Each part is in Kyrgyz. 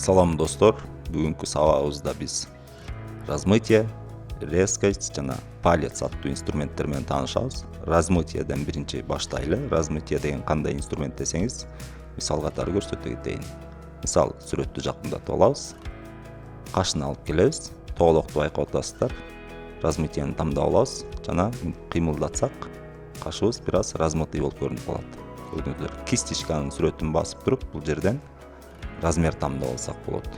Салам достор, бүгүнкү сабагыбызда биз размытие, резкость жана палец аттуу инструменттер менен таанышабыз. Размытиеден биринчи баштайлы. Размытие деген кандай инструмент десеңиз, мисал катары көрсөтө кетейин. Мисалы сүрөттү жакындатып алабыз, кашыны алып келебиз, тоголокту байкап атасыздар. Размытияны тандап алабыз жана кыймылдатсак, кашыбыз бир аз размытый болуп көрүнүп калат. Көрдүңүздөр, кистичканын сүрөтүн басып туруп, бул жерден размер тандап алсак болот.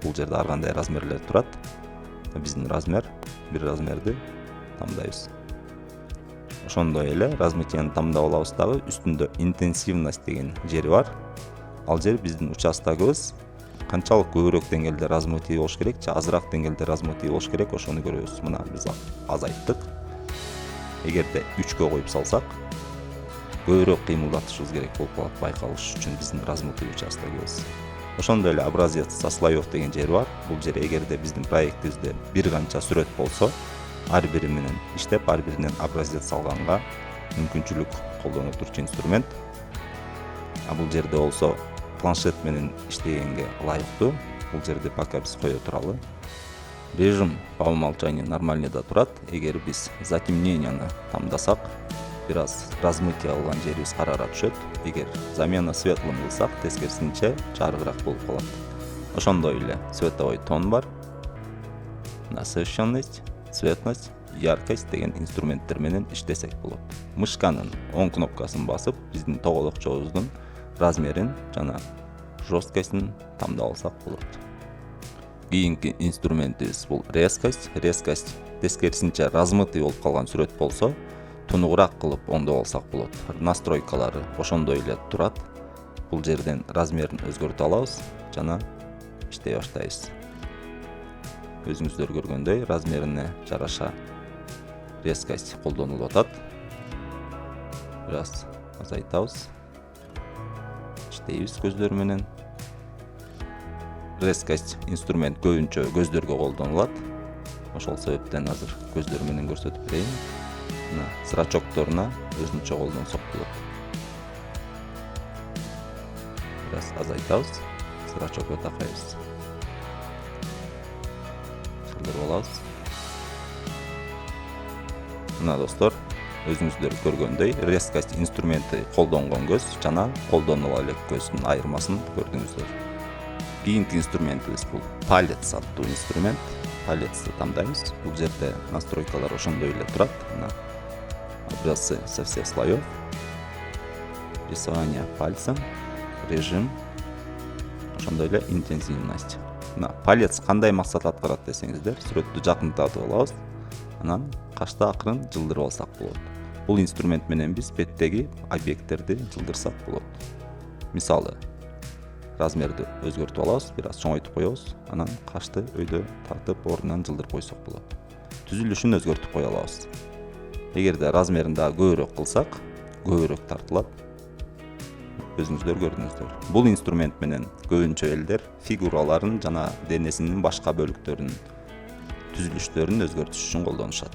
Бул жерде ар кандай размерлер турат. Биздин размер, бир размерди тандайбыз. Ошондой эле размытияны тандап алабыз дагы, үстүндө интенсивность деген жери бар. Ал жер биздин участогыбыз канчалык көбүрөөк деңгээлде размытый болуш керек же азыраак деңгээлде размытый болуш керек, ошону көрөбүз. Мына биз аз айттык. Эгерде 3кө коюп салсак, көбүрөөк кыймылдатышыбыз керек болуп калат байкалыш үчүн биздин размытый участогыбыз. Ошондой эле образец со слоев деген жери бар. Бул жер эгерде биздин проектибизде бир канча сүрөт болсо, ар бири менен иштеп, ар биринен образец салганга мүмкүнчүлүк колдоно турчу инструмент. Бул жерде болсо планшет менен иштегенге ылайыктуу. Бул жерде пока биз кое туралы. Режим по умолчанию нормальныйда турат. Эгер биз затемненияны тандасак, бир аз размытие алган жерибиз карара түшөт. Эгер замена светлым кылсак, тескерисинче жарыгыраак болуп калат. Ошондой эле световой тон бар. Насыщенность, цветность, яркость деген инструменттер менен иштесек болот. Мышканын оң кнопкасын басып, биздин тоголокчобуздун размерин жана жесткостун тандап алсак болот. Кийинки инструментибиз бул резкость. Резкость тескерисинче размытый болуп калган сүрөт болсо, тунугураак кылып оңдоп алсак болот. Настройкалары ошондой эле турат. Бул жерден размерин өзгөртүп алабыз жана иштей баштайбыз. Өзүңүздөр көргөндөй, размерине жараша резкость колдонулуп атат. Бир аз азайтабыз. Иштейбиз көздөр менен. Резкость инструмент көбүнчө көздөргө колдонулат. Ошол себептен азыр көздөр менен көрсөтүп берейин. Мына зрачокторуна өзүнчө колдонсок болот. Бир аз азайтабыз. Зрачокко такайбыз. Чылдырып алабыз. Мына достор, өзүңүздөр көргөндөй, резкость инструменти колдонгон көз жана колдонула элек көздүн айырмасын көрдүңүздөр. Кийинки инструментибиз бул палец аттуу инструмент. Палецти тандайбыз. Бул жерде настройкалар ошондой эле турат. Мына образцы со всех слоев. Рисование пальцем, режим, ошондой эле интенсивность. Мына палец кандай максат аткарат десеңиздер, сүрөттү жакындатып алабыз. Анан кашты акырын жылдырып алсак болот. Бул инструмент менен биз беттеги объекттерди жылдырсак болот. Мисалы, размерди өзгөртүп алабыз, бир аз чоңойтуп коебуз, анан кашты өйдө тартып ордунан жылдырып койсок болот. Түзүлүшүн өзгөртүп кое алабыз. Эгерде размерин дагы көбүрөөк кылсак, көбүрөөк тартылат. Өзүңүздөр көрдүңүздөр. Бул инструмент менен көбүнчө элдер фигураларын жана денесинин башка бөлүктөрүнүн түзүлүштөрүн өзгөртүш үчүн колдонушат.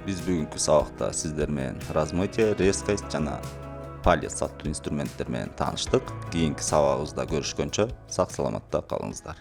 Биз бүгүнкү сабакта сиздер менен размытие, резкость жана палец аттуу инструменттер менен тааныштык. Кийинки сабагыбызда көрүшкөнчө сак саламатта калыңыздар.